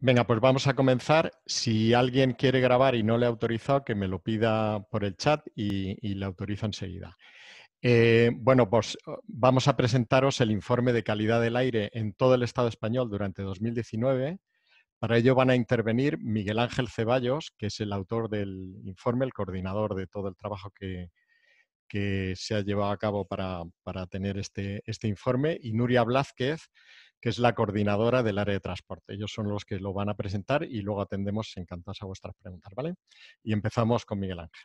Venga, pues vamos a comenzar. Si alguien quiere grabar y no le he autorizado, que me lo pida por el chat y le autorizo enseguida. Bueno, pues vamos a presentaros el informe de calidad del aire en todo el Estado español durante 2019. Para ello van a intervenir Miguel Ángel Ceballos, que es el autor del informe, el coordinador de todo el trabajo que se ha llevado a cabo para tener este informe, y Nuria Blázquez, que es la coordinadora del área de transporte. Ellos son los que lo van a presentar y luego atendemos encantados a vuestras preguntas, ¿vale? Y empezamos con Miguel Ángel.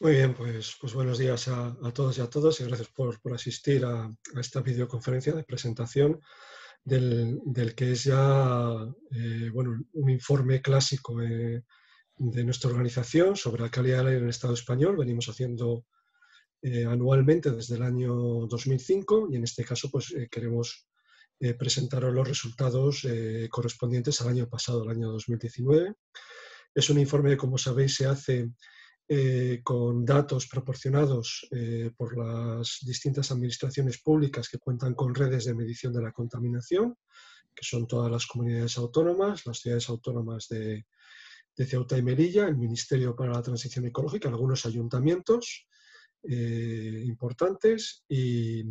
Muy bien, pues buenos días a todos y a todas y gracias por asistir a esta videoconferencia de presentación del que es ya un informe clásico de nuestra organización sobre la calidad del aire en el Estado español. Venimos haciendo anualmente desde el año 2005 y en este caso queremos presentaros los resultados correspondientes al año pasado, el año 2019. Es un informe que, como sabéis, se hace con datos proporcionados por las distintas administraciones públicas que cuentan con redes de medición de la contaminación, que son todas las comunidades autónomas, las ciudades autónomas de Ceuta y Melilla, el Ministerio para la Transición Ecológica, algunos ayuntamientos importantes y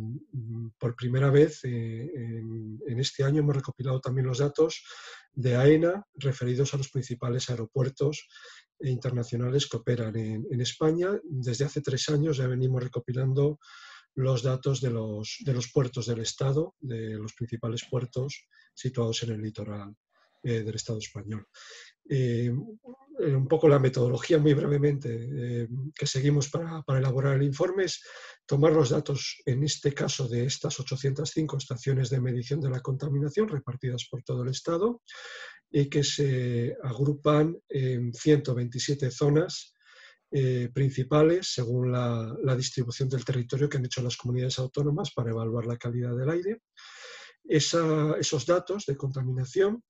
por primera vez en este año hemos recopilado también los datos de AENA referidos a los principales aeropuertos internacionales que operan en España. Desde hace 3 años ya venimos recopilando los datos de los puertos del Estado, de los principales puertos situados en el litoral del Estado español. Un poco la metodología, muy brevemente, que seguimos para elaborar el informe es tomar los datos, en este caso, de estas 805 estaciones de medición de la contaminación repartidas por todo el Estado y que se agrupan en 127 zonas principales según la distribución del territorio que han hecho las comunidades autónomas para evaluar la calidad del aire. Esos datos de contaminación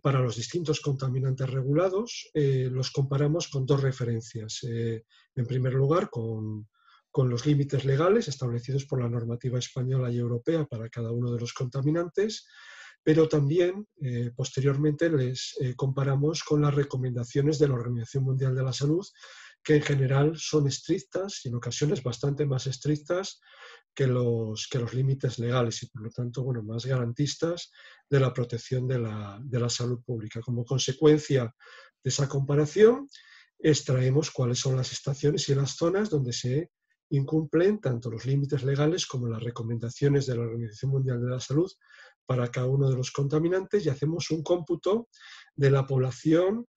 para los distintos contaminantes regulados, los comparamos con 2 referencias. En primer lugar, con los límites legales establecidos por la normativa española y europea para cada uno de los contaminantes, pero también posteriormente les comparamos con las recomendaciones de la Organización Mundial de la Salud, que en general son estrictas y en ocasiones bastante más estrictas que los límites legales y por lo tanto más garantistas de la protección de la salud pública. Como consecuencia de esa comparación, extraemos cuáles son las estaciones y las zonas donde se incumplen tanto los límites legales como las recomendaciones de la Organización Mundial de la Salud para cada uno de los contaminantes y hacemos un cómputo de la población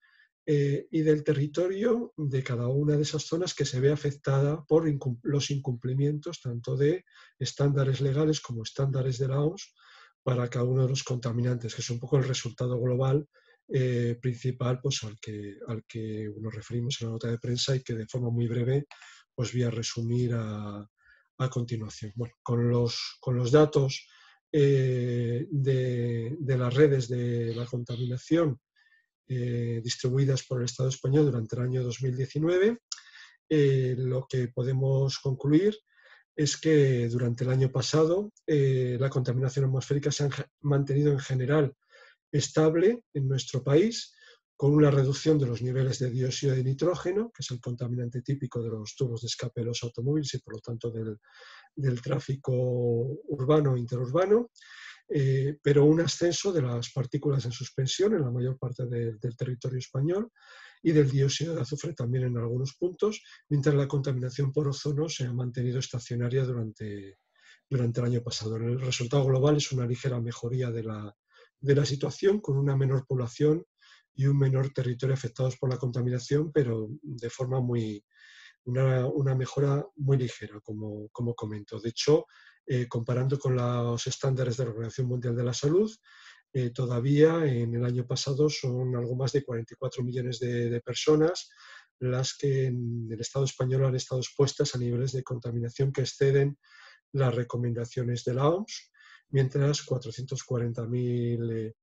y del territorio de cada una de esas zonas que se ve afectada por los incumplimientos tanto de estándares legales como estándares de la OMS para cada uno de los contaminantes, que es un poco el resultado global principal al que nos referimos en la nota de prensa y que de forma muy breve voy a resumir a continuación. Bueno, con los datos de las redes de la contaminación distribuidas por el Estado español durante el año 2019, lo que podemos concluir es que durante el año pasado la contaminación atmosférica se ha mantenido en general estable en nuestro país, con una reducción de los niveles de dióxido de nitrógeno, que es el contaminante típico de los tubos de escape de los automóviles y por lo tanto del tráfico urbano e interurbano, pero un ascenso de las partículas en suspensión en la mayor parte del territorio español y del dióxido de azufre también en algunos puntos, mientras la contaminación por ozono se ha mantenido estacionaria durante el año pasado. El resultado global es una ligera mejoría de la situación, con una menor población y un menor territorio afectados por la contaminación, pero de forma una mejora muy ligera, como comento. De hecho, comparando con los estándares de la Organización Mundial de la Salud, todavía en el año pasado son algo más de 44 millones de personas las que en el Estado español han estado expuestas a niveles de contaminación que exceden las recomendaciones de la OMS, mientras 440.000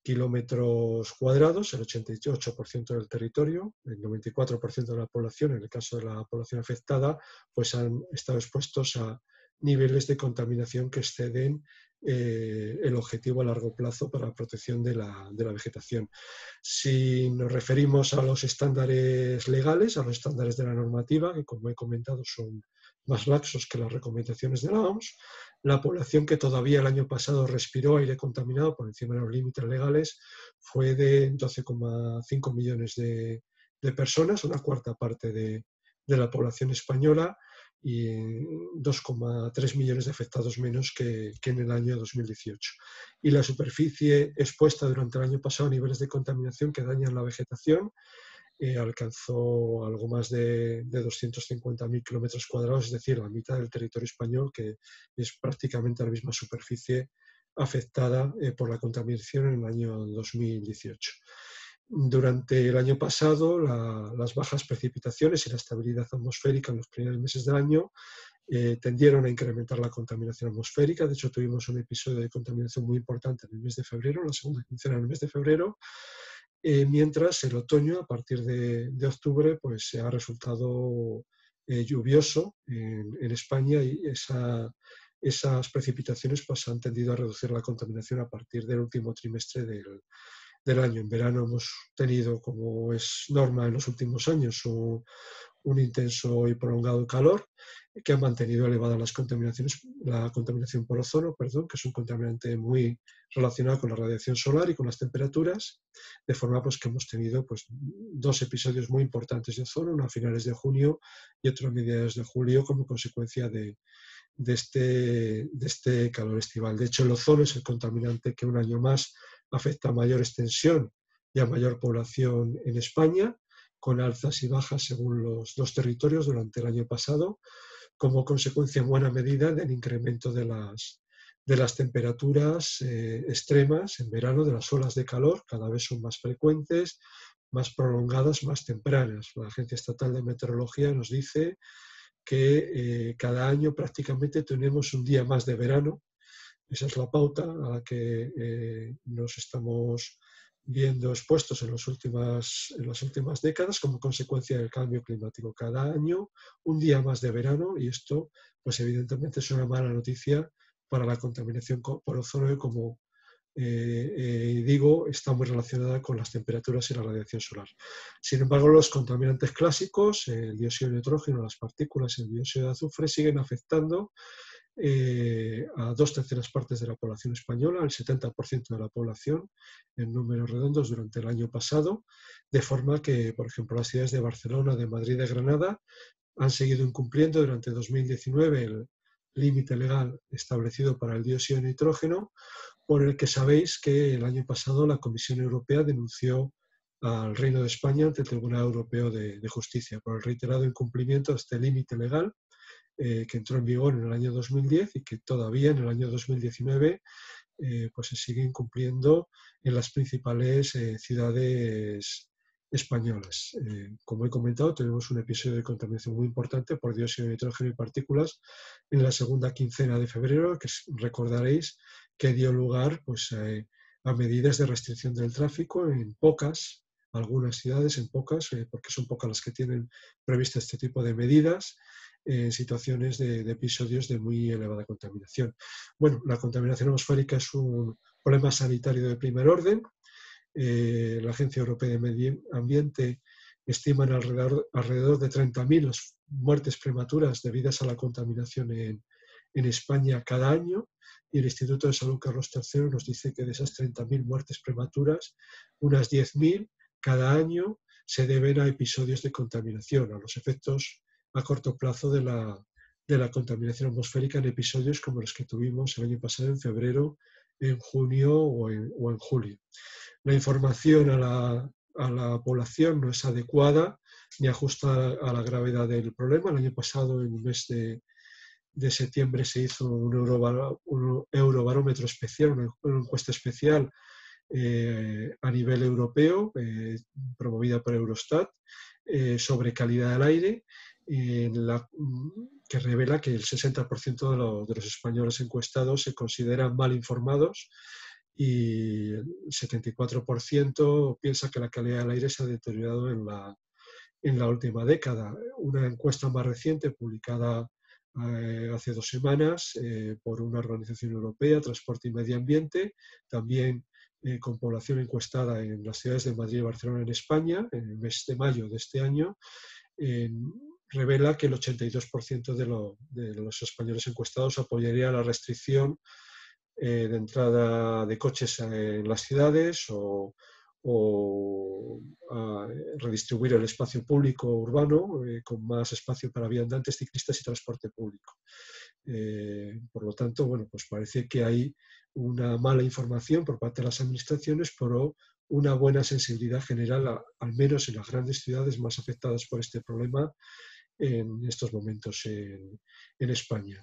kilómetros cuadrados, el 88% del territorio, el 94% de la población, en el caso de la población afectada, pues han estado expuestos a niveles de contaminación que exceden el objetivo a largo plazo para la protección de la vegetación. Si nos referimos a los estándares legales, a los estándares de la normativa, que como he comentado son más laxos que las recomendaciones de la OMS, la población que todavía el año pasado respiró aire contaminado por encima de los límites legales fue de 12,5 millones de personas, una cuarta parte de la población española, y 2,3 millones de afectados menos que en el año 2018. Y la superficie expuesta durante el año pasado a niveles de contaminación que dañan la vegetación alcanzó algo más de 250.000 kilómetros cuadrados, es decir, la mitad del territorio español, que es prácticamente la misma superficie afectada por la contaminación en el año 2018. Durante el año pasado, las bajas precipitaciones y la estabilidad atmosférica en los primeros meses del año tendieron a incrementar la contaminación atmosférica. De hecho, tuvimos un episodio de contaminación muy importante en el mes de febrero, la segunda quincena del mes de febrero, mientras el otoño, a partir de octubre, pues se ha resultado lluvioso en España, y esas precipitaciones pues, han tendido a reducir la contaminación a partir del último trimestre del año. En verano hemos tenido, como es norma en los últimos años, un intenso y prolongado calor que ha mantenido elevada la contaminación por ozono, que es un contaminante muy relacionado con la radiación solar y con las temperaturas, de forma pues, que hemos tenido pues, dos episodios muy importantes de ozono, uno a finales de junio y otro a mediados de julio, como consecuencia de este calor estival. De hecho, el ozono es el contaminante que un año más afecta a mayor extensión y a mayor población en España, con alzas y bajas según los territorios durante el año pasado, como consecuencia en buena medida del incremento de las temperaturas extremas en verano, de las olas de calor, cada vez son más frecuentes, más prolongadas, más tempranas. La Agencia Estatal de Meteorología nos dice que cada año prácticamente tenemos un día más de verano. Esa es la pauta a la que nos estamos viendo expuestos en las últimas décadas como consecuencia del cambio climático. Cada año un día más de verano, y esto pues evidentemente es una mala noticia para la contaminación por ozono, que como digo, está muy relacionada con las temperaturas y la radiación solar. Sin embargo, los contaminantes clásicos, el dióxido de nitrógeno, las partículas y el dióxido de azufre siguen afectando a 2/3 partes de la población española, al 70% de la población, en números redondos durante el año pasado, de forma que, por ejemplo, las ciudades de Barcelona, de Madrid y de Granada han seguido incumpliendo durante 2019 el límite legal establecido para el dióxido de nitrógeno, por el que sabéis que el año pasado la Comisión Europea denunció al Reino de España ante el Tribunal Europeo de Justicia por el reiterado incumplimiento de este límite legal que entró en vigor en el año 2010 y que todavía en el año 2019 pues se sigue incumpliendo en las principales ciudades españolas. Como he comentado, tenemos un episodio de contaminación muy importante por dióxido de nitrógeno y partículas en la segunda quincena de febrero, que recordaréis que dio lugar pues, a medidas de restricción del tráfico en algunas ciudades, porque son pocas las que tienen previsto este tipo de medidas, en situaciones de episodios de muy elevada contaminación. Bueno, la contaminación atmosférica es un problema sanitario de primer orden. La Agencia Europea de Medio Ambiente estima alrededor de 30.000 las muertes prematuras debidas a la contaminación en España cada año, y el Instituto de Salud Carlos III nos dice que de esas 30.000 muertes prematuras, unas 10.000 cada año se deben a episodios de contaminación, a los efectos a corto plazo de la contaminación atmosférica en episodios como los que tuvimos el año pasado en febrero, en junio o en julio. La información a la población no es adecuada ni ajusta a la gravedad del problema. El año pasado, en el mes de septiembre, se hizo un eurobarómetro especial, una encuesta especial a nivel europeo, promovida por Eurostat, sobre calidad del aire, que revela que el 60% de los españoles encuestados se consideran mal informados y el 74% piensa que la calidad del aire se ha deteriorado en la última década. Una encuesta más reciente, publicada hace 2 semanas por una organización europea, Transporte y Medio Ambiente, también con población encuestada en las ciudades de Madrid y Barcelona en España, en el mes de mayo de este año, revela que el 82% de los españoles encuestados apoyaría la restricción de entrada de coches en las ciudades o a redistribuir el espacio público urbano con más espacio para viandantes, ciclistas y transporte público. Por lo tanto, bueno, pues parece que hay una mala información por parte de las administraciones, pero una buena sensibilidad general, al menos en las grandes ciudades más afectadas por este problema en estos momentos en España.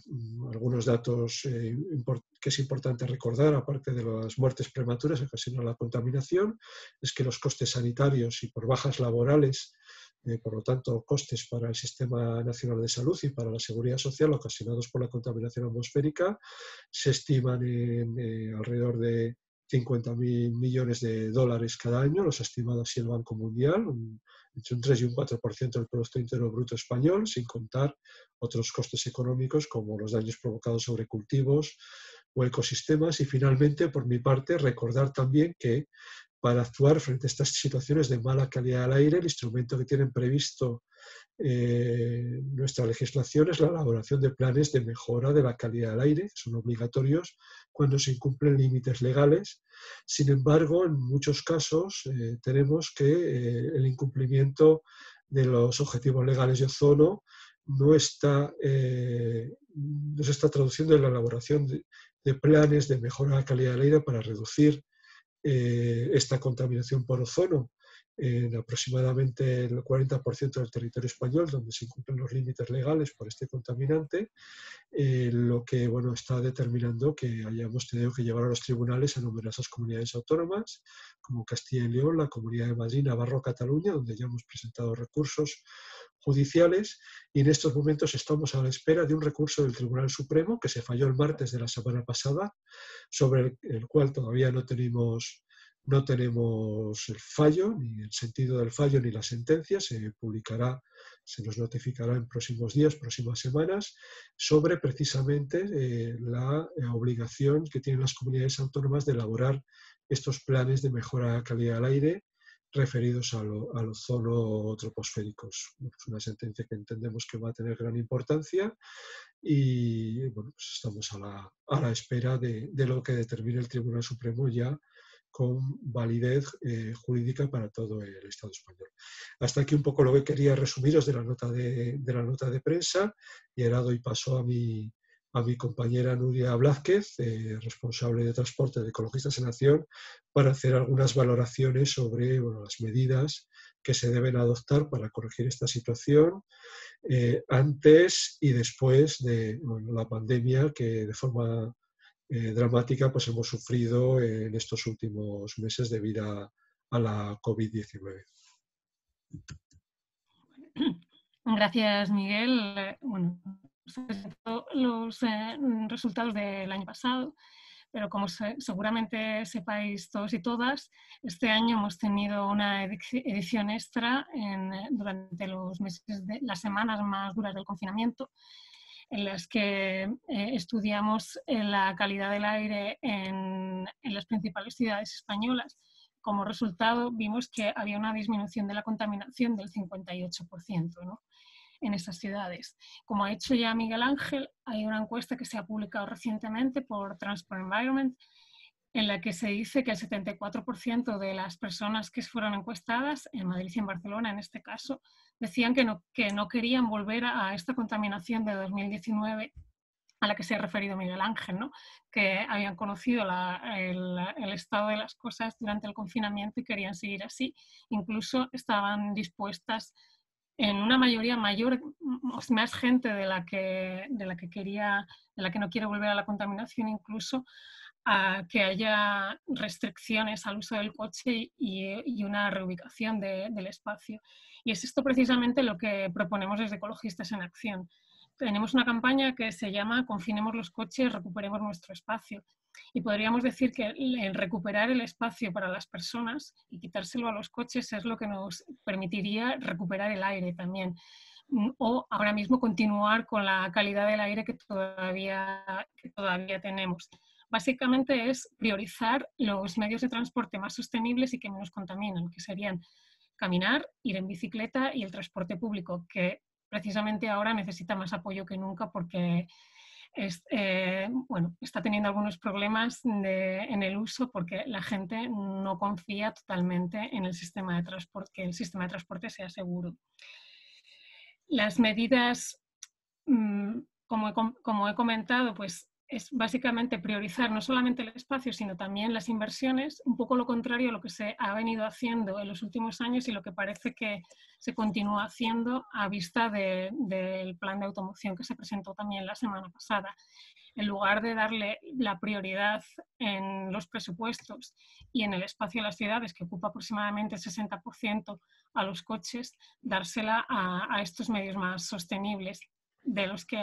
Algunos datos que es importante recordar, aparte de las muertes prematuras ocasionadas por la contaminación, es que los costes sanitarios y por bajas laborales, por lo tanto costes para el Sistema Nacional de Salud y para la Seguridad Social ocasionados por la contaminación atmosférica, se estiman en alrededor de 50.000 millones de dólares cada año, los ha estimado así el Banco Mundial, entre un 3 y un 4% del Producto Interno Bruto español, sin contar otros costes económicos como los daños provocados sobre cultivos o ecosistemas. Y finalmente, por mi parte, recordar también que para actuar frente a estas situaciones de mala calidad del aire, el instrumento que tienen previsto nuestra legislación es la elaboración de planes de mejora de la calidad del aire, que son obligatorios cuando se incumplen límites legales. Sin embargo, en muchos casos tenemos que el incumplimiento de los objetivos legales de ozono no se está traduciendo en la elaboración de planes de mejora de la calidad del aire para reducir esta contaminación por ozono en aproximadamente el 40% del territorio español, donde se incumplen los límites legales por este contaminante, lo que bueno, está determinando que hayamos tenido que llevar a los tribunales a numerosas comunidades autónomas, como Castilla y León, la Comunidad de Madrid, Navarra, Cataluña, donde ya hemos presentado recursos judiciales, y en estos momentos estamos a la espera de un recurso del Tribunal Supremo que se falló el martes de la semana pasada, sobre el cual todavía no tenemos el fallo, ni el sentido del fallo, ni la sentencia. Se publicará, se nos notificará en próximos días, próximas semanas, sobre precisamente la obligación que tienen las comunidades autónomas de elaborar estos planes de mejora de la calidad del aire referidos al ozono troposféricos. Es una sentencia que entendemos que va a tener gran importancia y bueno, pues estamos a la espera de lo que determine el Tribunal Supremo ya con validez jurídica para todo el Estado español. Hasta aquí un poco lo que quería resumiros de la nota de prensa, y ahora doy paso a mi compañera Nuria Blázquez, responsable de transporte de Ecologistas en Acción, para hacer algunas valoraciones sobre las medidas que se deben adoptar para corregir esta situación antes y después de la pandemia que de forma dramática pues hemos sufrido en estos últimos meses debido a la COVID-19. Gracias, Miguel. Bueno, los resultados del año pasado, pero como seguramente sepáis todos y todas, este año hemos tenido una edición extra durante los meses las semanas más duras del confinamiento, en las que estudiamos la calidad del aire en las principales ciudades españolas. Como resultado, vimos que había una disminución de la contaminación del 58%, ¿no?, en esas ciudades. Como ha dicho ya Miguel Ángel, hay una encuesta que se ha publicado recientemente por Transport Environment, en la que se dice que el 74% de las personas que fueron encuestadas, en Madrid y en Barcelona en este caso, decían que no querían volver a esta contaminación de 2019 a la que se ha referido Miguel Ángel, ¿no?, que habían conocido el estado de las cosas durante el confinamiento y querían seguir así. Incluso estaban dispuestas, en una mayoría mayor, más gente de la que no quiere volver a la contaminación, incluso a que haya restricciones al uso del coche y una reubicación del espacio. Y es esto precisamente lo que proponemos desde Ecologistas en Acción. Tenemos una campaña que se llama Confinemos los coches, recuperemos nuestro espacio. Y podríamos decir que el recuperar el espacio para las personas y quitárselo a los coches es lo que nos permitiría recuperar el aire también. o ahora mismo continuar con la calidad del aire que todavía tenemos. Básicamente es priorizar los medios de transporte más sostenibles y que menos contaminan, que serían caminar, ir en bicicleta y el transporte público, que precisamente ahora necesita más apoyo que nunca porque está teniendo algunos problemas en el uso porque la gente no confía totalmente en el sistema de transporte, que el sistema de transporte sea seguro. Las medidas, como he comentado, pues es básicamente priorizar no solamente el espacio, sino también las inversiones, un poco lo contrario a lo que se ha venido haciendo en los últimos años y lo que parece que se continúa haciendo a vista del plan de automoción que se presentó también la semana pasada. En lugar de darle la prioridad en los presupuestos y en el espacio de las ciudades, que ocupa aproximadamente el 60% a los coches, dársela a estos medios más sostenibles, de los que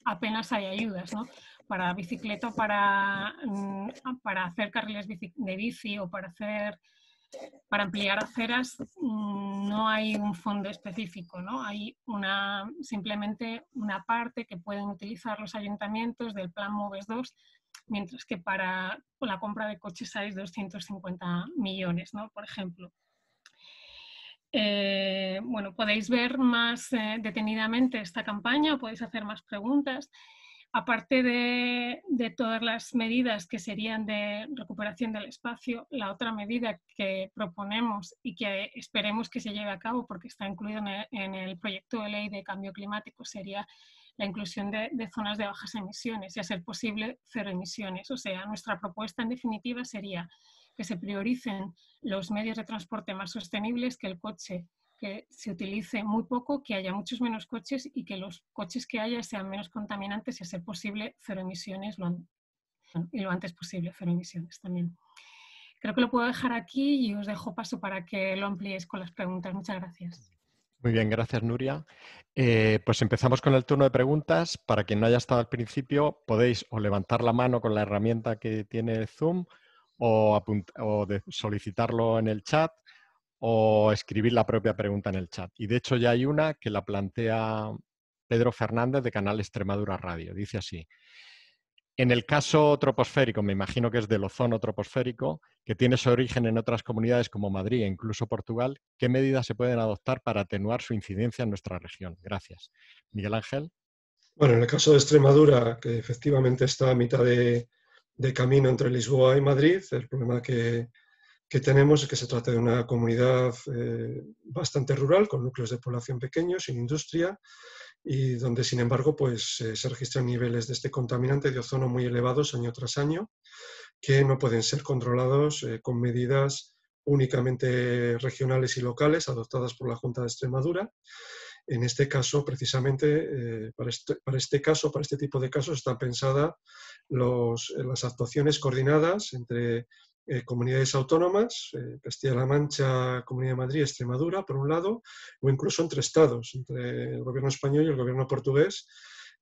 apenas hay ayudas, ¿no? Para bicicleta, para hacer carriles de bici o para ampliar aceras, no hay un fondo específico, ¿no? Hay simplemente una parte que pueden utilizar los ayuntamientos del plan MOVES 2, mientras que para la compra de coches hay 250 millones, ¿no? Por ejemplo. Podéis ver más detenidamente esta campaña o podéis hacer más preguntas. Aparte de todas las medidas que serían de recuperación del espacio, la otra medida que proponemos y que esperemos que se lleve a cabo porque está incluido en el proyecto de ley de cambio climático sería la inclusión de zonas de bajas emisiones y a ser posible cero emisiones. O sea, nuestra propuesta en definitiva sería que se prioricen los medios de transporte más sostenibles, que el coche que se utilice muy poco, que haya muchos menos coches y que los coches que haya sean menos contaminantes y a ser posible cero emisiones y lo antes posible cero emisiones también. Creo que lo puedo dejar aquí y os dejo paso para que lo ampliéis con las preguntas. Muchas gracias. Muy bien, gracias Nuria. Pues empezamos con el turno de preguntas. Para quien no haya estado al principio, podéis o levantar la mano con la herramienta que tiene Zoom o solicitarlo en el chat o escribir la propia pregunta en el chat. Y de hecho ya hay una que la plantea Pedro Fernández de Canal Extremadura Radio. Dice así: en el caso troposférico, me imagino que es del ozono troposférico, que tiene su origen en otras comunidades como Madrid e incluso Portugal, ¿qué medidas se pueden adoptar para atenuar su incidencia en nuestra región? Gracias. Miguel Ángel. Bueno, en el caso de Extremadura, que efectivamente está a mitad de camino entre Lisboa y Madrid, el problema que tenemos es que se trata de una comunidad bastante rural, con núcleos de población pequeños, sin industria, y donde, sin embargo, pues, se registran niveles de este contaminante de ozono muy elevados año tras año, que no pueden ser controlados con medidas únicamente regionales y locales adoptadas por la Junta de Extremadura. En este caso, precisamente, para este tipo de casos, están pensadas las actuaciones coordinadas entre comunidades autónomas, Castilla-La Mancha, Comunidad de Madrid, Extremadura, por un lado, o incluso entre estados, entre el gobierno español y el gobierno portugués,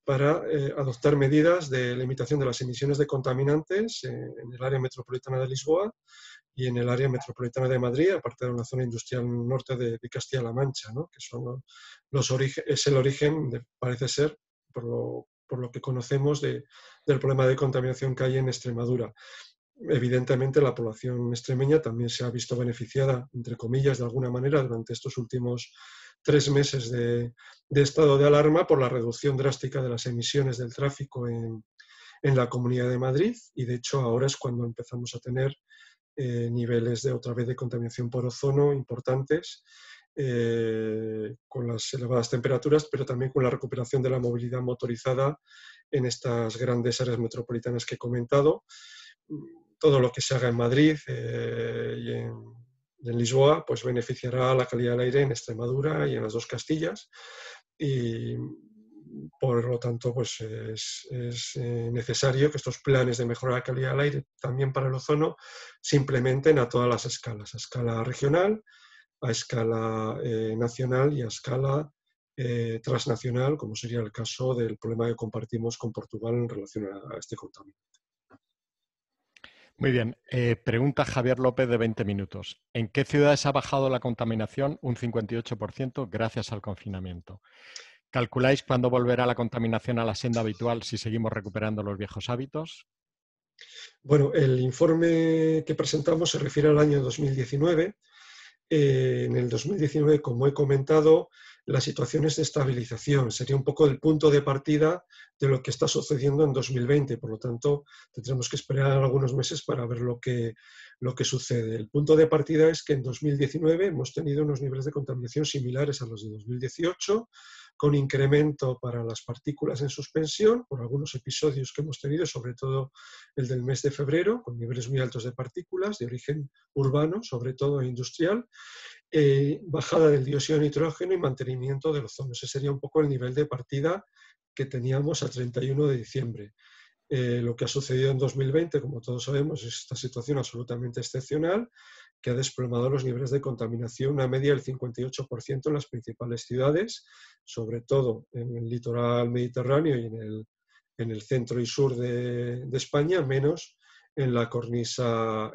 para adoptar medidas de limitación de las emisiones de contaminantes en el área metropolitana de Lisboa y en el área metropolitana de Madrid, aparte de una zona industrial norte de Castilla-La Mancha, ¿no? Que son es el origen, parece ser, por lo que conocemos, del problema de contaminación que hay en Extremadura. Evidentemente, la población extremeña también se ha visto beneficiada, entre comillas, de alguna manera, durante estos últimos 3 meses de estado de alarma por la reducción drástica de las emisiones del tráfico en la Comunidad de Madrid, y de hecho ahora es cuando empezamos a tener niveles otra vez de contaminación por ozono importantes, con las elevadas temperaturas, pero también con la recuperación de la movilidad motorizada en estas grandes áreas metropolitanas que he comentado. Todo lo que se haga en Madrid y en Lisboa pues beneficiará a la calidad del aire en Extremadura y en las dos Castillas, y por lo tanto pues es necesario que estos planes de mejorar la calidad del aire también para el ozono se implementen a todas las escalas, a escala regional, a escala nacional y a escala transnacional, como sería el caso del problema que compartimos con Portugal en relación a este contaminante. Muy bien. Pregunta Javier López de 20 minutos. ¿En qué ciudades ha bajado la contaminación un 58% gracias al confinamiento? ¿Calculáis cuándo volverá la contaminación a la senda habitual si seguimos recuperando los viejos hábitos? Bueno, el informe que presentamos se refiere al año 2019. En el 2019, como he comentado, la situación es de estabilización. Sería un poco el punto de partida de lo que está sucediendo en 2020. Por lo tanto, tendremos que esperar algunos meses para ver lo que sucede. El punto de partida es que en 2019 hemos tenido unos niveles de contaminación similares a los de 2018, con incremento para las partículas en suspensión, por algunos episodios que hemos tenido, sobre todo el del mes de febrero, con niveles muy altos de partículas de origen urbano, sobre todo industrial, bajada del dióxido de nitrógeno y mantenimiento del ozono. Ese sería un poco el nivel de partida que teníamos a 31 de diciembre. Lo que ha sucedido en 2020, como todos sabemos, es esta situación absolutamente excepcional que ha desplomado los niveles de contaminación, una media del 58% en las principales ciudades, sobre todo en el litoral mediterráneo y en el centro y sur de España, menos en la cornisa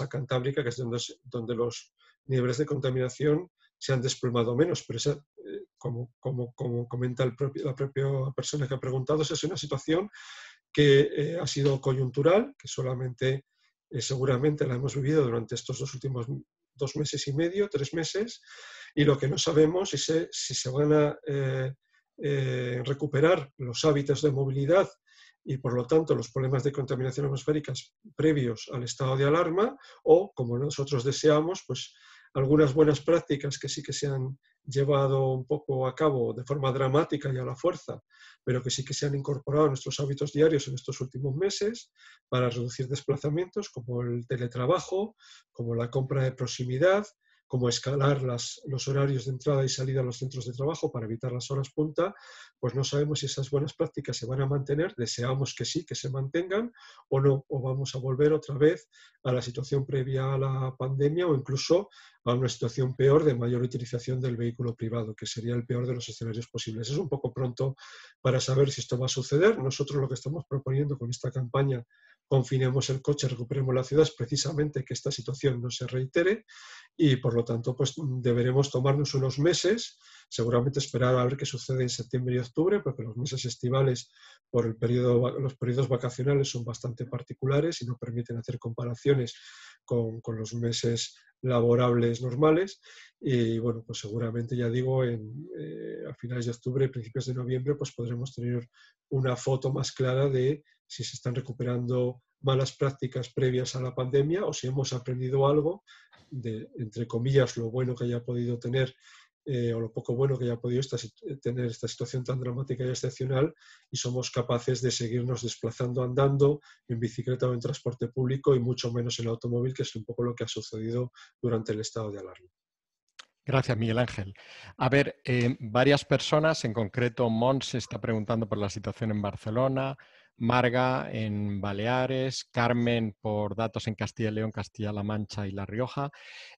cantábrica, que es donde los niveles de contaminación se han desplomado menos. Pero esa, como comenta la propia persona que ha preguntado, esa es una situación que ha sido coyuntural, que solamente seguramente la hemos vivido durante estos últimos 2 meses y medio, 3 meses, y lo que no sabemos es si se van a recuperar los hábitos de movilidad y, por lo tanto, los problemas de contaminación atmosférica previos al estado de alarma, o, como nosotros deseamos, pues algunas buenas prácticas que sí que se han llevado un poco a cabo de forma dramática y a la fuerza, pero que sí que se han incorporado a nuestros hábitos diarios en estos últimos meses para reducir desplazamientos, como el teletrabajo, como la compra de proximidad, como escalar los horarios de entrada y salida a los centros de trabajo para evitar las horas punta. Pues no sabemos si esas buenas prácticas se van a mantener, deseamos que sí, que se mantengan, o no, o vamos a volver otra vez a la situación previa a la pandemia, o incluso a una situación peor de mayor utilización del vehículo privado, que sería el peor de los escenarios posibles. Es un poco pronto para saber si esto va a suceder. Nosotros lo que estamos proponiendo con esta campaña, Confinemos el coche, recuperemos la ciudad, es precisamente que esta situación no se reitere, y por lo tanto pues deberemos tomarnos unos meses, seguramente esperar a ver qué sucede en septiembre y octubre, porque los meses estivales por los periodos vacacionales son bastante particulares y no permiten hacer comparaciones con los meses laborables normales. Y bueno, pues seguramente, ya digo, a finales de octubre, principios de noviembre, pues podremos tener una foto más clara de si se están recuperando malas prácticas previas a la pandemia o si hemos aprendido algo de, entre comillas, lo bueno que haya podido tener o lo poco bueno que haya podido tener esta situación tan dramática y excepcional, y somos capaces de seguirnos desplazando andando, en bicicleta o en transporte público, y mucho menos en automóvil, que es un poco lo que ha sucedido durante el estado de alarma. Gracias, Miguel Ángel. A ver, varias personas, en concreto Mons se está preguntando por la situación en Barcelona, Marga en Baleares, Carmen por datos en Castilla y León, Castilla-La Mancha y La Rioja.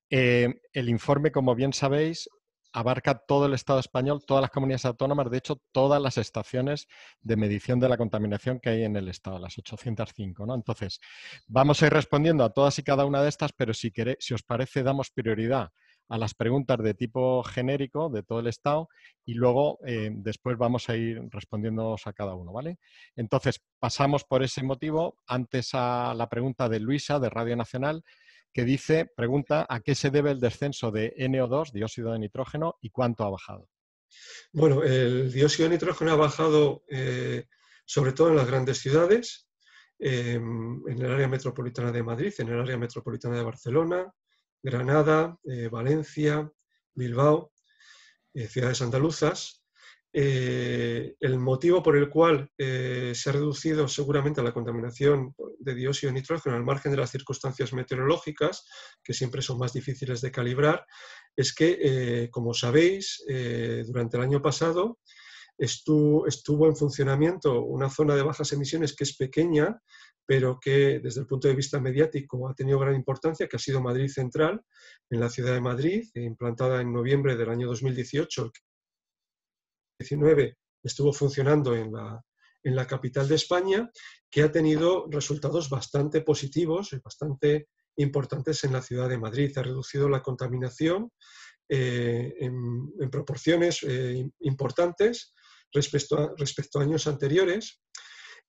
El informe, como bien sabéis, abarca todo el Estado español, todas las comunidades autónomas, de hecho, todas las estaciones de medición de la contaminación que hay en el Estado, las 805, ¿no? Entonces, vamos a ir respondiendo a todas y cada una de estas, pero si os parece, damos prioridad a las preguntas de tipo genérico de todo el Estado y luego después vamos a ir respondiéndonos a cada uno, ¿vale? Entonces, pasamos por ese motivo antes a la pregunta de Luisa, de Radio Nacional, que pregunta a qué se debe el descenso de NO2, dióxido de nitrógeno, y cuánto ha bajado. Bueno, el dióxido de nitrógeno ha bajado sobre todo en las grandes ciudades, en el área metropolitana de Madrid, en el área metropolitana de Barcelona, Granada, Valencia, Bilbao, ciudades andaluzas. El motivo por el cual se ha reducido seguramente la contaminación de dióxido de nitrógeno al margen de las circunstancias meteorológicas, que siempre son más difíciles de calibrar, es que, como sabéis, durante el año pasado estuvo en funcionamiento una zona de bajas emisiones que es pequeña, pero que desde el punto de vista mediático ha tenido gran importancia, que ha sido Madrid Central, en la ciudad de Madrid, implantada en noviembre del año 2018. 19 estuvo funcionando en en la capital de España, que ha tenido resultados bastante positivos y bastante importantes en la ciudad de Madrid. Ha reducido la contaminación en proporciones importantes respecto a años anteriores.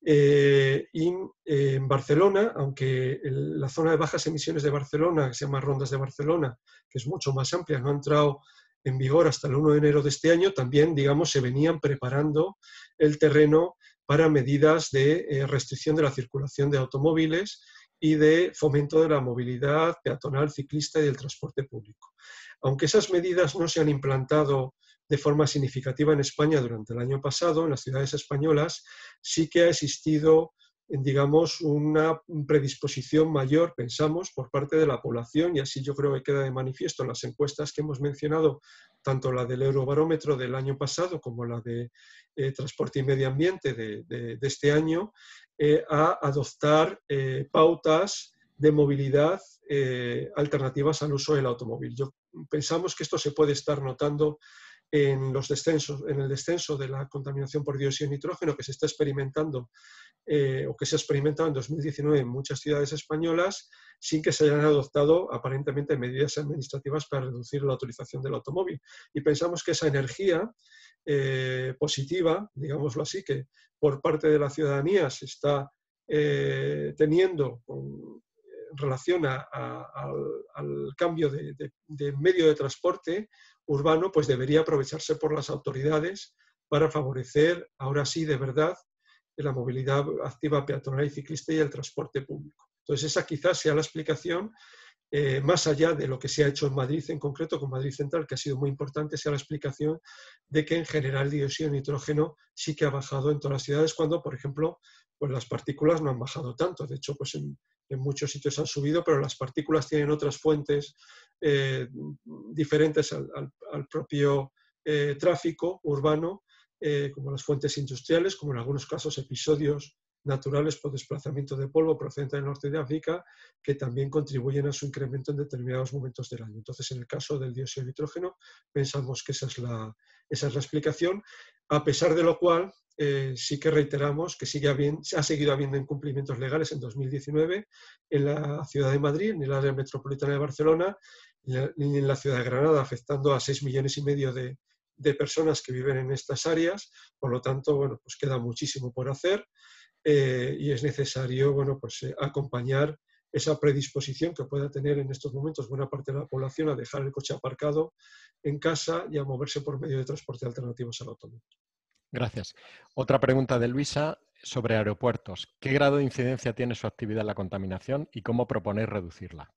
Y en Barcelona, aunque la zona de bajas emisiones de Barcelona, que se llama Rondas de Barcelona, que es mucho más amplia, no ha entrado en vigor hasta el 1 de enero de este año, también, digamos, se venían preparando el terreno para medidas de restricción de la circulación de automóviles y de fomento de la movilidad peatonal, ciclista y del transporte público. Aunque esas medidas no se han implantado de forma significativa en España durante el año pasado, en las ciudades españolas, sí que ha existido, digamos, una predisposición mayor, pensamos, por parte de la población, y así yo creo que queda de manifiesto en las encuestas que hemos mencionado, tanto la del Eurobarómetro del año pasado como la de Transporte y Medio Ambiente de este año, a adoptar pautas de movilidad alternativas al uso del automóvil. Pensamos que esto se puede estar notando en el descenso de la contaminación por dióxido de nitrógeno que se está experimentando o que se ha experimentado en 2019 en muchas ciudades españolas, sin que se hayan adoptado aparentemente medidas administrativas para reducir la utilización del automóvil. Y pensamos que esa energía positiva, digámoslo así, que por parte de la ciudadanía se está teniendo en relación al cambio de medio de transporte urbano, pues debería aprovecharse por las autoridades para favorecer, ahora sí, de verdad, la movilidad activa peatonal y ciclista y el transporte público. Entonces, esa quizás sea la explicación, más allá de lo que se ha hecho en Madrid en concreto, con Madrid Central, que ha sido muy importante, sea la explicación de que en general el dióxido de nitrógeno sí que ha bajado en todas las ciudades, cuando, por ejemplo, pues las partículas no han bajado tanto. De hecho, pues en muchos sitios han subido, pero las partículas tienen otras fuentes diferentes al propio tráfico urbano, como las fuentes industriales, como en algunos casos episodios naturales por desplazamiento de polvo procedente del norte de África, que también contribuyen a su incremento en determinados momentos del año. Entonces, en el caso del dióxido de nitrógeno, pensamos que esa es la explicación, a pesar de lo cual sí que reiteramos que ha seguido habiendo incumplimientos legales en 2019 en la ciudad de Madrid, en el área metropolitana de Barcelona y en la ciudad de Granada, afectando a 6,5 millones de personas que viven en estas áreas. Por lo tanto, bueno, pues queda muchísimo por hacer y es necesario, bueno, pues, acompañar esa predisposición que pueda tener en estos momentos buena parte de la población a dejar el coche aparcado en casa y a moverse por medio de transporte alternativos al automóvil. Gracias. Otra pregunta de Luisa sobre aeropuertos. ¿Qué grado de incidencia tiene su actividad en la contaminación y cómo proponéis reducirla?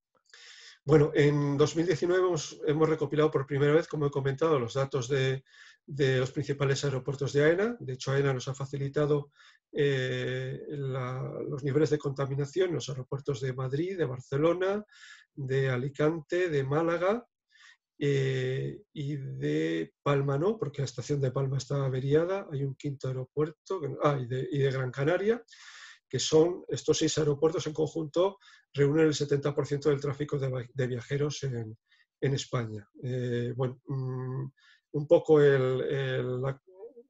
Bueno, en 2019 hemos recopilado por primera vez, como he comentado, los datos de los principales aeropuertos de AENA. De hecho, AENA nos ha facilitado los niveles de contaminación en los aeropuertos de Madrid, de Barcelona, de Alicante, de Málaga y de Palma no, porque la estación de Palma está averiada. Hay un quinto aeropuerto, y de Gran Canaria, que son estos 6 aeropuertos en conjunto, reúnen el 70% del tráfico de viajeros en España. Bueno, un poco el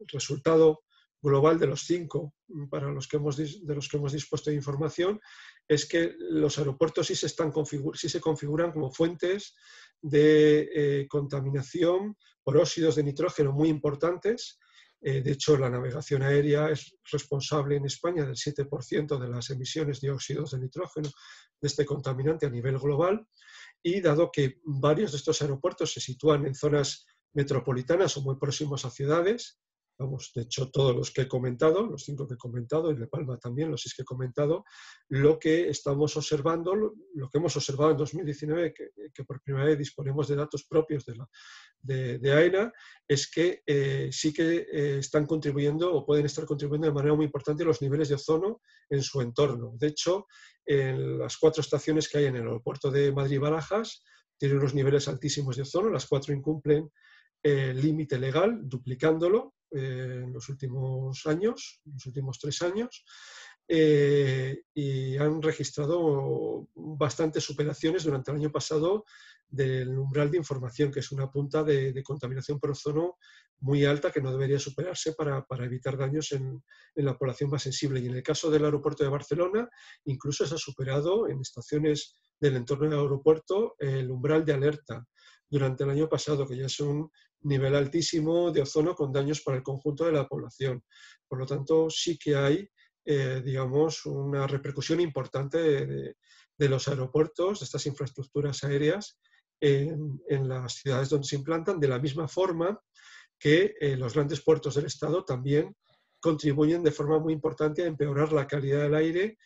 resultado global de los 5 de los que hemos dispuesto de información es que los aeropuertos sí se configuran como fuentes de contaminación por óxidos de nitrógeno muy importantes. De hecho, la navegación aérea es responsable en España del 7% de las emisiones de óxidos de nitrógeno de este contaminante a nivel global, y dado que varios de estos aeropuertos se sitúan en zonas metropolitanas o muy próximos a ciudades, vamos, de hecho todos los que he comentado, los 5 que he comentado, y de Palma también, los 6 que he comentado, lo que estamos observando, lo que hemos observado en 2019, que por primera vez disponemos de datos propios de AENA, es que sí que están contribuyendo o pueden estar contribuyendo de manera muy importante los niveles de ozono en su entorno. De hecho, en las 4 estaciones que hay en el aeropuerto de Madrid-Barajas tienen unos niveles altísimos de ozono, las 4 incumplen el límite legal, duplicándolo en los últimos años, en los últimos 3 años, y han registrado bastantes superaciones durante el año pasado del umbral de información, que es una punta de contaminación por ozono muy alta que no debería superarse para evitar daños en la población más sensible. Y en el caso del aeropuerto de Barcelona, incluso se ha superado en estaciones del entorno del aeropuerto el umbral de alerta durante el año pasado, que ya es un nivel altísimo de ozono con daños para el conjunto de la población. Por lo tanto, sí que hay, digamos, una repercusión importante de los aeropuertos, de estas infraestructuras aéreas, en las ciudades donde se implantan, de la misma forma que los grandes puertos del Estado también contribuyen de forma muy importante a empeorar la calidad del aire,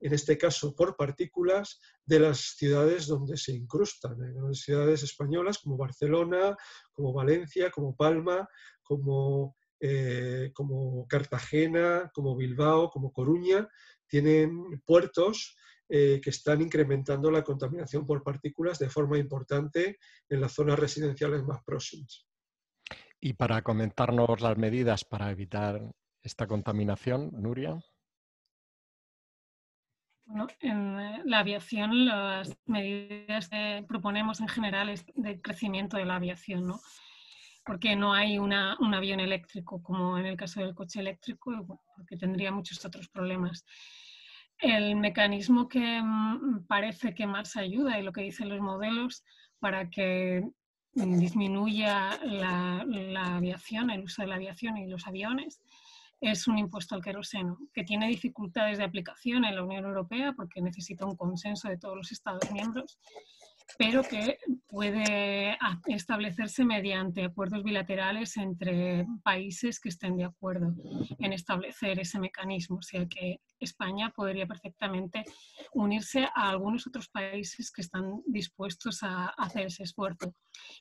en este caso por partículas, de las ciudades donde se incrustan, las ciudades españolas como Barcelona, como Valencia, como Palma, como Cartagena, como Bilbao, como Coruña, tienen puertos que están incrementando la contaminación por partículas de forma importante en las zonas residenciales más próximas. Y para comentarnos las medidas para evitar esta contaminación, Nuria. Bueno, en la aviación las medidas que proponemos en general es de crecimiento de la aviación, ¿no? Porque no hay un avión eléctrico como en el caso del coche eléctrico, porque tendría muchos otros problemas. El mecanismo que parece que más ayuda y lo que dicen los modelos para que disminuya la aviación, el uso de la aviación y los aviones, es un impuesto al queroseno, que tiene dificultades de aplicación en la Unión Europea porque necesita un consenso de todos los Estados miembros, pero que puede establecerse mediante acuerdos bilaterales entre países que estén de acuerdo en establecer ese mecanismo. O sea que España podría perfectamente unirse a algunos otros países que están dispuestos a hacer ese esfuerzo.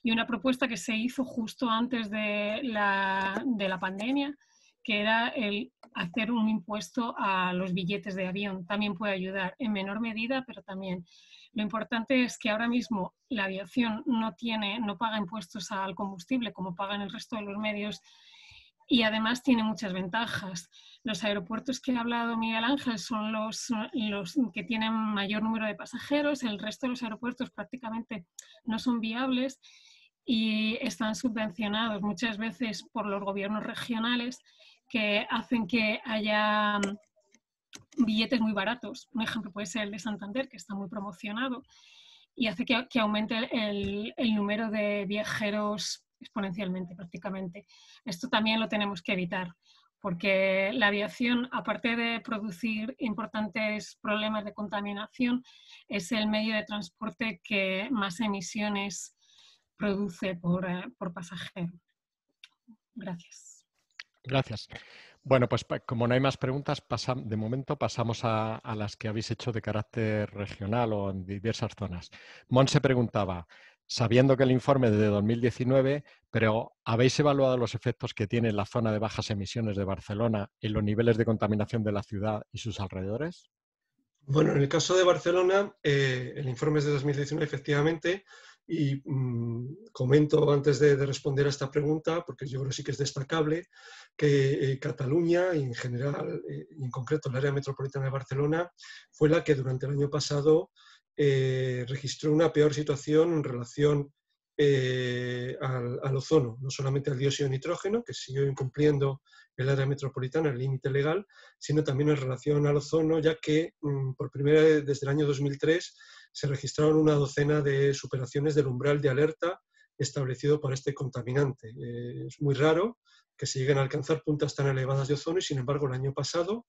Y una propuesta que se hizo justo antes de la pandemia, que era el hacer un impuesto a los billetes de avión. También puede ayudar en menor medida, pero también. Lo importante es que ahora mismo la aviación no paga impuestos al combustible como pagan el resto de los medios y además tiene muchas ventajas. Los aeropuertos que ha hablado Miguel Ángel son los que tienen mayor número de pasajeros, el resto de los aeropuertos prácticamente no son viables y están subvencionados muchas veces por los gobiernos regionales que hacen que haya billetes muy baratos. Un ejemplo puede ser el de Santander, que está muy promocionado y hace que aumente el número de viajeros exponencialmente prácticamente. Esto también lo tenemos que evitar, porque la aviación, aparte de producir importantes problemas de contaminación, es el medio de transporte que más emisiones produce por pasajero. Gracias. Gracias. Bueno, pues como no hay más preguntas, de momento pasamos a las que habéis hecho de carácter regional o en diversas zonas. Montse preguntaba, sabiendo que el informe es de 2019, pero ¿habéis evaluado los efectos que tiene la zona de bajas emisiones de Barcelona en los niveles de contaminación de la ciudad y sus alrededores? Bueno, en el caso de Barcelona, el informe es de 2019, efectivamente, y comento antes de responder a esta pregunta, porque yo creo que sí que es destacable, que Cataluña, y en general, y en concreto el área metropolitana de Barcelona, fue la que durante el año pasado registró una peor situación en relación al ozono, no solamente al dióxido de nitrógeno, que siguió incumpliendo el área metropolitana el límite legal, sino también en relación al ozono, ya que por primera vez desde el año 2003 se registraron una docena de superaciones del umbral de alerta establecido para este contaminante. Es muy raro que se lleguen a alcanzar puntas tan elevadas de ozono y, sin embargo, el año pasado,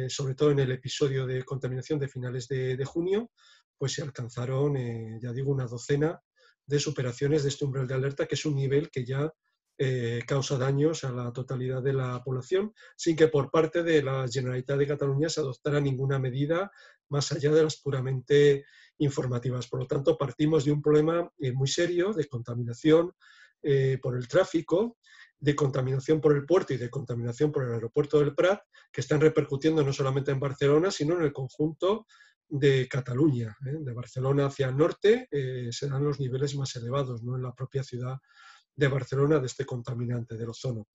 sobre todo en el episodio de contaminación de finales de junio, pues se alcanzaron, ya digo, una docena de superaciones de este umbral de alerta, que es un nivel que ya causa daños a la totalidad de la población, sin que por parte de la Generalitat de Cataluña se adoptara ninguna medida más allá de las puramente informativas. Por lo tanto, partimos de un problema muy serio de contaminación por el tráfico, de contaminación por el puerto y de contaminación por el aeropuerto del Prat, que están repercutiendo no solamente en Barcelona, sino en el conjunto de Cataluña. De Barcelona hacia el norte serán los niveles más elevados, no en la propia ciudad de Barcelona, de este contaminante del ozono.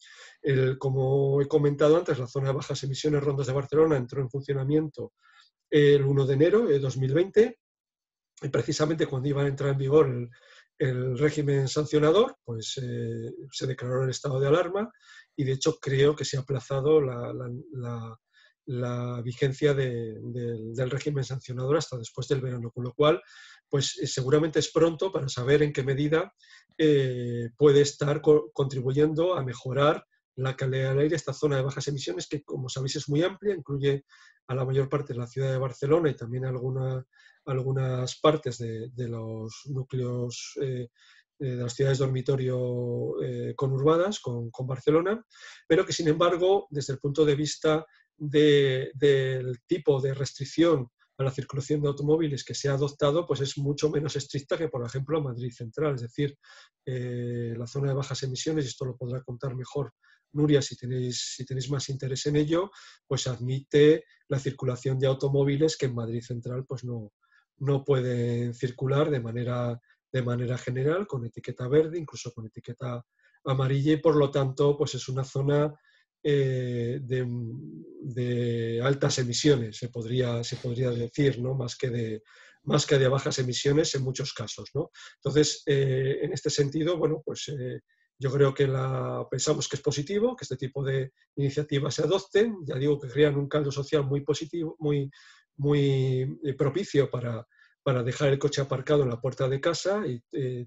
Como he comentado antes, la zona de bajas emisiones Rondas de Barcelona entró en funcionamiento el 1 de enero de 2020, y precisamente cuando iba a entrar en vigor el régimen sancionador, pues se declaró el estado de alarma y de hecho creo que se ha aplazado la vigencia del régimen sancionador hasta después del verano, con lo cual pues seguramente es pronto para saber en qué medida puede estar contribuyendo a mejorar la calidad del aire, esta zona de bajas emisiones que, como sabéis, es muy amplia, incluye a la mayor parte de la ciudad de Barcelona y también algunas partes de los núcleos de las ciudades dormitorio conurbadas con Barcelona, pero que sin embargo, desde el punto de vista del tipo de restricción a la circulación de automóviles que se ha adoptado, pues es mucho menos estricta que, por ejemplo, Madrid Central. Es decir, la zona de bajas emisiones, y esto lo podrá contar mejor Nuria si tenéis más interés en ello, pues admite la circulación de automóviles que en Madrid Central pues no pueden circular de manera general, con etiqueta verde, incluso con etiqueta amarilla, y por lo tanto pues es una zona de altas emisiones, se podría decir, ¿no? más que de bajas emisiones en muchos casos, ¿no? Entonces, en este sentido, bueno, pues yo creo que pensamos que es positivo que este tipo de iniciativas se adopten. Ya digo que crean un caldo social muy positivo, muy propicio para dejar el coche aparcado en la puerta de casa y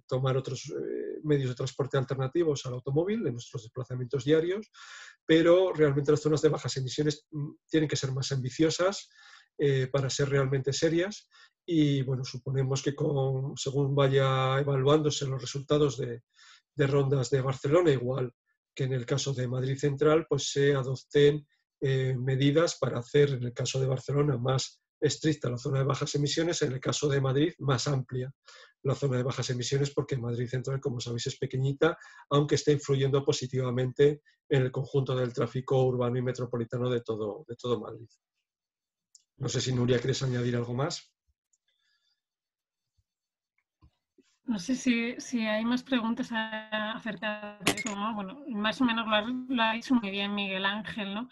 tomar otros medios de transporte alternativos al automóvil en nuestros desplazamientos diarios, pero realmente las zonas de bajas emisiones tienen que ser más ambiciosas para ser realmente serias y bueno, suponemos que según vaya evaluándose los resultados de rondas de Barcelona, igual que en el caso de Madrid Central, pues se adopten medidas para hacer, en el caso de Barcelona, más estricta la zona de bajas emisiones, en el caso de Madrid, más amplia la zona de bajas emisiones, porque Madrid Central, como sabéis, es pequeñita, aunque está influyendo positivamente en el conjunto del tráfico urbano y metropolitano de todo Madrid. No sé si Nuria quieres añadir algo más. No sé si hay más preguntas acerca de eso, ¿no? Bueno, más o menos lo ha dicho muy bien Miguel Ángel, ¿no?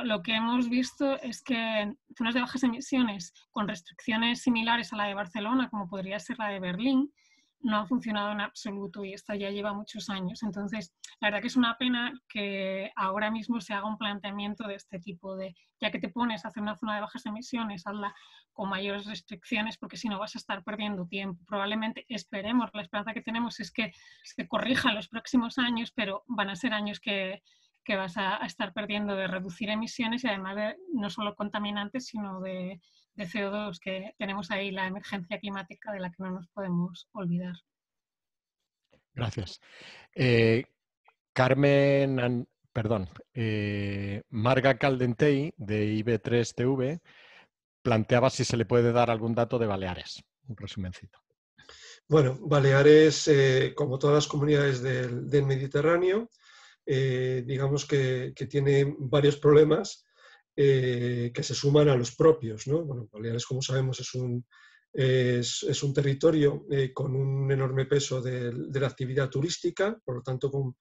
Lo que hemos visto es que en zonas de bajas emisiones con restricciones similares a la de Barcelona, como podría ser la de Berlín, no ha funcionado en absoluto y esta ya lleva muchos años. Entonces, la verdad que es una pena que ahora mismo se haga un planteamiento de este tipo de, ya que te pones a hacer una zona de bajas emisiones, hazla con mayores restricciones, porque si no vas a estar perdiendo tiempo. Probablemente esperemos, la esperanza que tenemos es que se corrija en los próximos años, pero van a ser años que vas a estar perdiendo de reducir emisiones y además de no solo contaminantes, sino de CO2, que tenemos ahí la emergencia climática de la que no nos podemos olvidar. Gracias. Marga Caldentey, de IB3TV, planteaba si se le puede dar algún dato de Baleares. Un resumencito. Bueno, Baleares, como todas las comunidades del Mediterráneo, digamos que tiene varios problemas que se suman a los propios, ¿no? Bueno, Baleares, como sabemos, es un territorio con un enorme peso de la actividad turística, por lo tanto con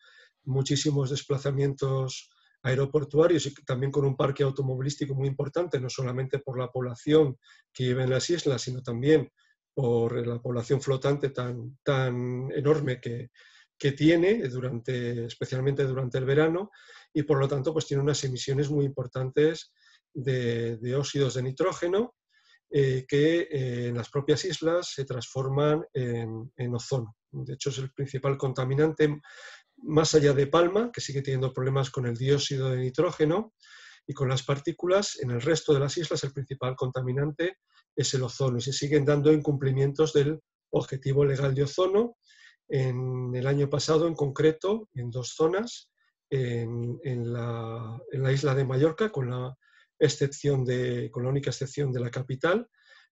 muchísimos desplazamientos aeroportuarios y también con un parque automovilístico muy importante, no solamente por la población que vive en las islas, sino también por la población flotante tan enorme que tiene, especialmente durante el verano, y por lo tanto pues tiene unas emisiones muy importantes de óxidos de nitrógeno que en las propias islas se transforman en ozono. De hecho, es el principal contaminante, más allá de Palma, que sigue teniendo problemas con el dióxido de nitrógeno y con las partículas. En el resto de las islas el principal contaminante es el ozono y se siguen dando incumplimientos del objetivo legal de ozono. En el año pasado, en concreto, en 2 zonas, en la isla de Mallorca, con la única excepción de la capital,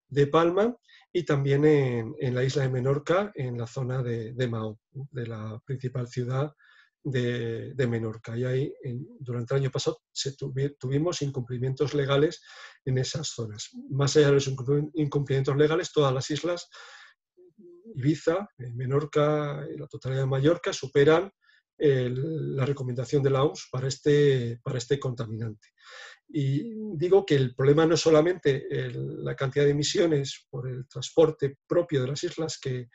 de Palma, y también en la isla de Menorca, en la zona de Mahón, de la principal ciudad de Menorca. Y ahí, durante el año pasado, tuvimos incumplimientos legales en esas zonas. Más allá de los incumplimientos legales, todas las islas, Ibiza, Menorca y la totalidad de Mallorca, superan la recomendación de la OMS para este contaminante. Y digo que el problema no es solamente la cantidad de emisiones por el transporte propio de las islas que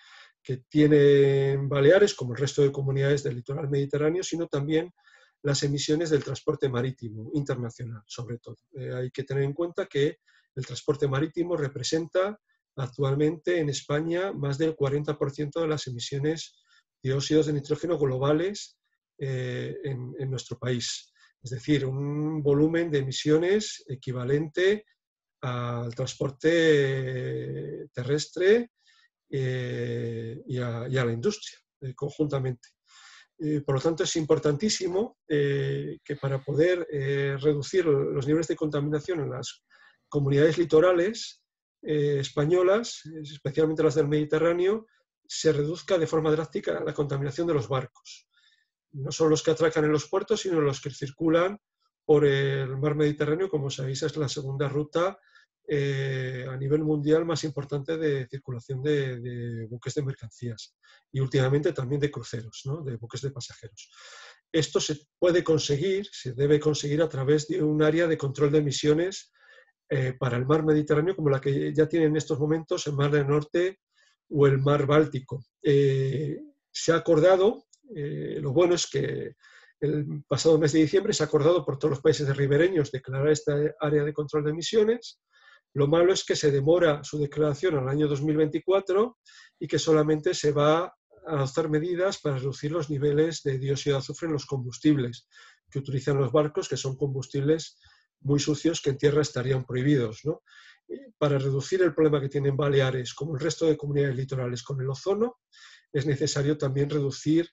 que tienen Baleares, como el resto de comunidades del litoral mediterráneo, sino también las emisiones del transporte marítimo internacional, sobre todo. Hay que tener en cuenta que el transporte marítimo representa actualmente en España más del 40% de las emisiones de dióxidos de nitrógeno globales en nuestro país. Es decir, un volumen de emisiones equivalente al transporte terrestre y a la industria conjuntamente. Por lo tanto, es importantísimo que para poder reducir los niveles de contaminación en las comunidades litorales españolas, especialmente las del Mediterráneo, se reduzca de forma drástica la contaminación de los barcos. No solo los que atracan en los puertos, sino los que circulan por el mar Mediterráneo. Como sabéis, es la segunda ruta a nivel mundial más importante de circulación de buques de mercancías y últimamente también de cruceros, ¿no? De buques de pasajeros. Esto se puede conseguir, se debe conseguir a través de un área de control de emisiones para el mar Mediterráneo, como la que ya tiene en estos momentos el Mar del Norte o el Mar Báltico. Se ha acordado, lo bueno es que el pasado mes de diciembre se ha acordado por todos los países ribereños declarar esta área de control de emisiones. Lo malo es que se demora su declaración al año 2024 y que solamente se va a adoptar medidas para reducir los niveles de dióxido de azufre en los combustibles que utilizan los barcos, que son combustibles muy sucios que en tierra estarían prohibidos, ¿no? Para reducir el problema que tienen Baleares, como el resto de comunidades litorales con el ozono, es necesario también reducir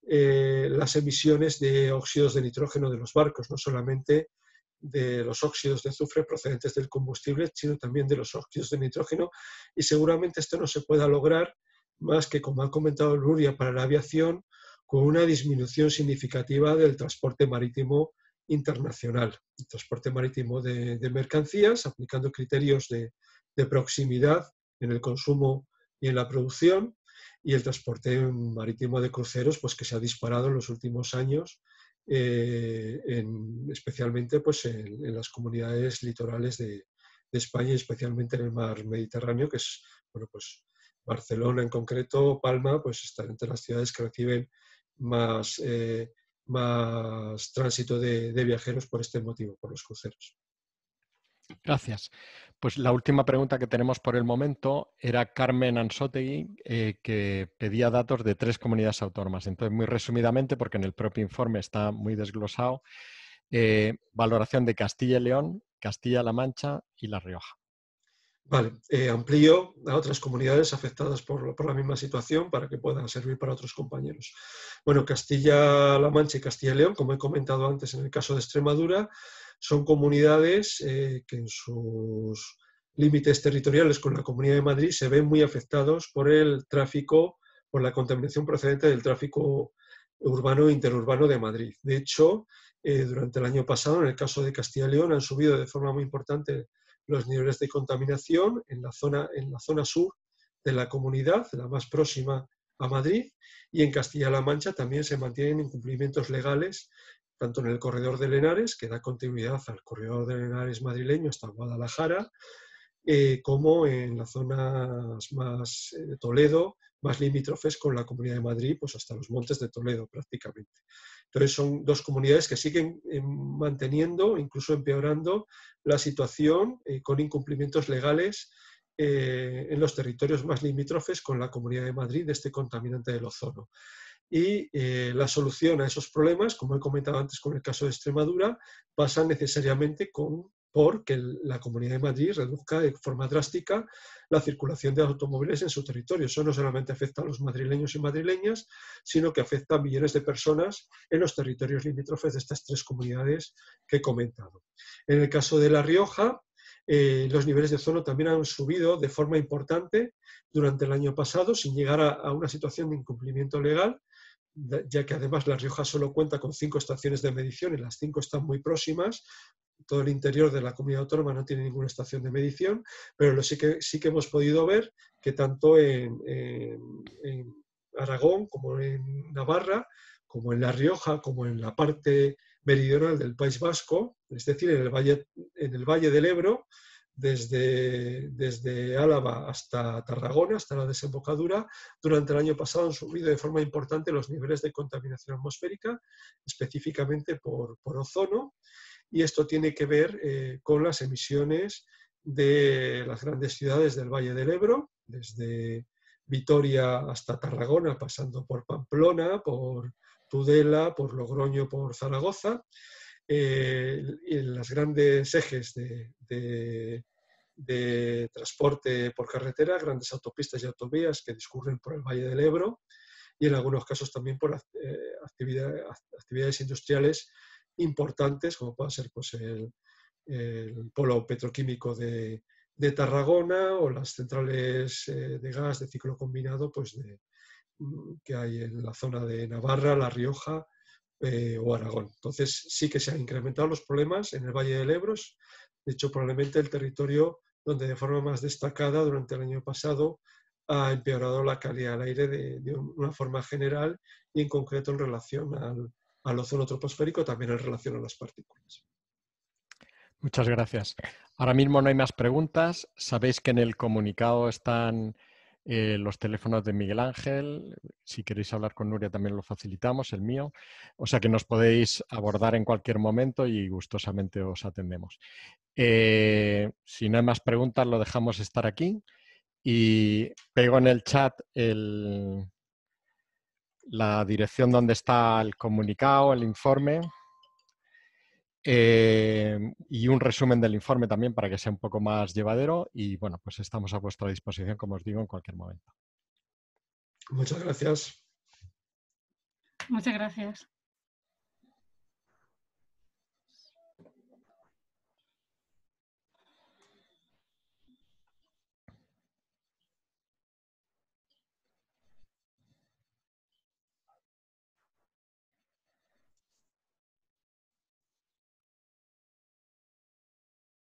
las emisiones de óxidos de nitrógeno de los barcos, no solamente de los óxidos de azufre procedentes del combustible, sino también de los óxidos de nitrógeno, y seguramente esto no se pueda lograr más que, como ha comentado Nuria, para la aviación, con una disminución significativa del transporte marítimo internacional, el transporte marítimo de mercancías, aplicando criterios de proximidad en el consumo y en la producción, y el transporte marítimo de cruceros, pues que se ha disparado en los últimos años, especialmente pues, en las comunidades litorales de España, y especialmente en el mar Mediterráneo, que es, bueno, pues Barcelona en concreto, Palma, pues están entre las ciudades que reciben más tránsito de viajeros por este motivo, por los cruceros. Gracias. Pues la última pregunta que tenemos por el momento era Carmen Ansótegui, que pedía datos de 3 comunidades autónomas. Entonces, muy resumidamente, porque en el propio informe está muy desglosado, valoración de Castilla y León, Castilla-La Mancha y La Rioja. Vale, amplío a otras comunidades afectadas por la misma situación para que puedan servir para otros compañeros. Bueno, Castilla-La Mancha y Castilla y León, como he comentado antes en el caso de Extremadura, son comunidades que en sus límites territoriales con la Comunidad de Madrid se ven muy afectados por el tráfico, por la contaminación procedente del tráfico urbano e interurbano de Madrid. De hecho, durante el año pasado, en el caso de Castilla y León, han subido de forma muy importante los niveles de contaminación en la zona sur de la comunidad, la más próxima a Madrid, y en Castilla-La Mancha también se mantienen incumplimientos legales, tanto en el corredor de Henares, que da continuidad al corredor de Henares madrileño hasta Guadalajara, como en las zonas más de Toledo, más limítrofes con la Comunidad de Madrid, pues hasta los Montes de Toledo prácticamente. Entonces son 2 comunidades que siguen manteniendo, incluso empeorando la situación con incumplimientos legales en los territorios más limítrofes con la Comunidad de Madrid de este contaminante del ozono. Y la solución a esos problemas, como he comentado antes con el caso de Extremadura, pasa necesariamente por que la Comunidad de Madrid reduzca de forma drástica la circulación de automóviles en su territorio. Eso no solamente afecta a los madrileños y madrileñas, sino que afecta a millones de personas en los territorios limítrofes de estas 3 comunidades que he comentado. En el caso de La Rioja, los niveles de ozono también han subido de forma importante durante el año pasado, sin llegar a una situación de incumplimiento legal, ya que además La Rioja solo cuenta con 5 estaciones de medición y las 5 están muy próximas. Todo el interior de la comunidad autónoma no tiene ninguna estación de medición, pero sí que hemos podido ver que tanto en Aragón como en Navarra, como en La Rioja, como en la parte meridional del País Vasco, es decir, en el Valle del Ebro, desde Álava hasta Tarragona, hasta la desembocadura, durante el año pasado han subido de forma importante los niveles de contaminación atmosférica, específicamente por ozono, y esto tiene que ver con las emisiones de las grandes ciudades del Valle del Ebro, desde Vitoria hasta Tarragona, pasando por Pamplona, por Tudela, por Logroño, por Zaragoza, en los grandes ejes de transporte por carretera, grandes autopistas y autovías que discurren por el Valle del Ebro, y en algunos casos también por actividades industriales importantes, como puede ser pues, el polo petroquímico de Tarragona o las centrales de gas de ciclo combinado pues que hay en la zona de Navarra, La Rioja o Aragón. Entonces sí que se han incrementado los problemas en el Valle del Ebro. De hecho, probablemente el territorio donde de forma más destacada durante el año pasado ha empeorado la calidad del aire de una forma general y en concreto en relación al ozono troposférico, también en relación a las partículas. Muchas gracias. Ahora mismo no hay más preguntas. Sabéis que en el comunicado están los teléfonos de Miguel Ángel. Si queréis hablar con Nuria también lo facilitamos, el mío. O sea que nos podéis abordar en cualquier momento y gustosamente os atendemos. Si no hay más preguntas, lo dejamos estar aquí. Y pego en el chat la dirección donde está el comunicado, el informe. Y un resumen del informe también para que sea un poco más llevadero y bueno, pues estamos a vuestra disposición, como os digo, en cualquier momento. Muchas gracias. Muchas gracias.